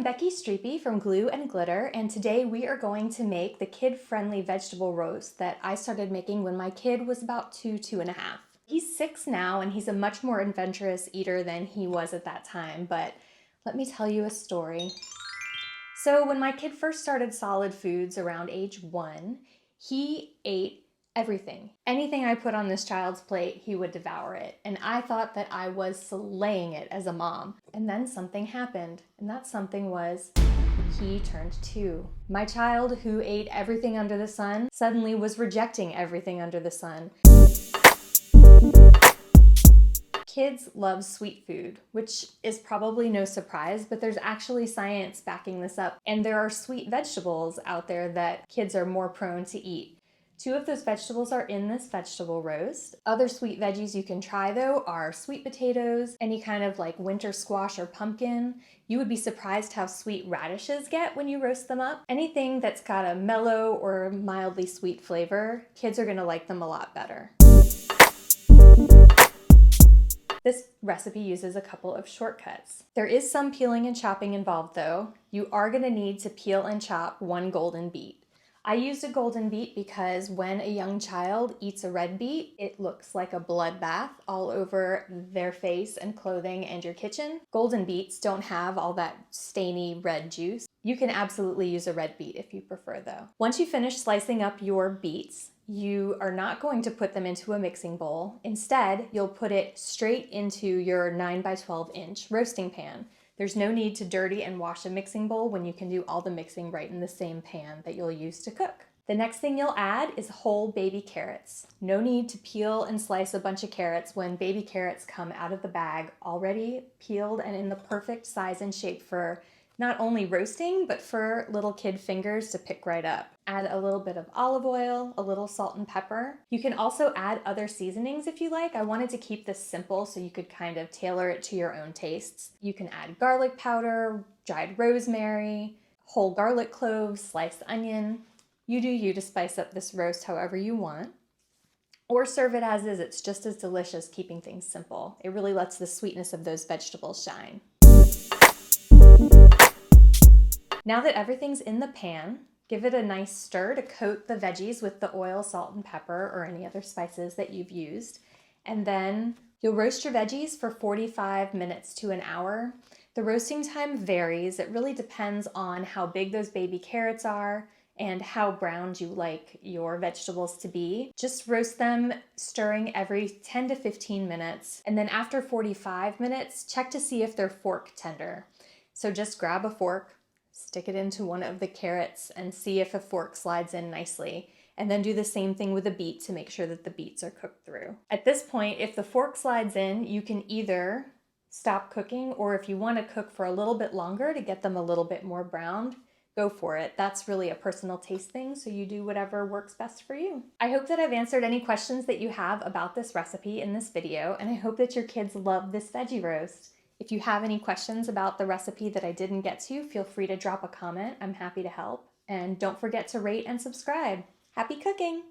I'm Becky Streepy from Glue and Glitter, and today we are going to make the kid-friendly vegetable roast that I started making when my kid was about 2.5. He's 6 now, and he's a much more adventurous eater than he was at that time, but let me tell you a story. So when my kid first started solid foods around age 1, he ate everything. Anything I put on this child's plate, he would devour it. And I thought that I was slaying it as a mom. And then something happened. And that something was he turned 2. My child, who ate everything under the sun, suddenly was rejecting everything under the sun. Kids love sweet food, which is probably no surprise, but there's actually science backing this up. And there are sweet vegetables out there that kids are more prone to eat. 2 of those vegetables are in this vegetable roast. Other sweet veggies you can try though are sweet potatoes, any kind of like winter squash or pumpkin. You would be surprised how sweet radishes get when you roast them up. Anything that's got a mellow or mildly sweet flavor, kids are gonna like them a lot better. This recipe uses a couple of shortcuts. There is some peeling and chopping involved though. You are gonna need to peel and chop 1 golden beet. I used a golden beet because when a young child eats a red beet, it looks like a bloodbath all over their face and clothing and your kitchen. Golden beets don't have all that stainy red juice. You can absolutely use a red beet if you prefer though. Once you finish slicing up your beets, you are not going to put them into a mixing bowl. Instead, you'll put it straight into your 9 by 12 inch roasting pan. There's no need to dirty and wash a mixing bowl when you can do all the mixing right in the same pan that you'll use to cook. The next thing you'll add is whole baby carrots. No need to peel and slice a bunch of carrots when baby carrots come out of the bag already peeled and in the perfect size and shape for not only roasting, but for little kid fingers to pick right up. Add a little bit of olive oil, a little salt and pepper. You can also add other seasonings if you like. I wanted to keep this simple so you could kind of tailor it to your own tastes. You can add garlic powder, dried rosemary, whole garlic cloves, sliced onion. You do you to spice up this roast however you want. Or serve it as is. It's just as delicious keeping things simple. It really lets the sweetness of those vegetables shine. Now that everything's in the pan, give it a nice stir to coat the veggies with the oil, salt, and pepper or any other spices that you've used. And then you'll roast your veggies for 45 minutes to an hour. The roasting time varies. It really depends on how big those baby carrots are and how browned you like your vegetables to be. Just roast them, stirring every 10 to 15 minutes. And then after 45 minutes, check to see if they're fork tender. So just grab a fork, stick it into one of the carrots and see if a fork slides in nicely. And then do the same thing with a beet to make sure that the beets are cooked through. At this point, if the fork slides in, you can either stop cooking, or if you want to cook for a little bit longer to get them a little bit more browned, go for it. That's really a personal taste thing, so you do whatever works best for you. I hope that I've answered any questions that you have about this recipe in this video, and I hope that your kids love this veggie roast. If you have any questions about the recipe that I didn't get to, feel free to drop a comment. I'm happy to help. And don't forget to rate and subscribe. Happy cooking!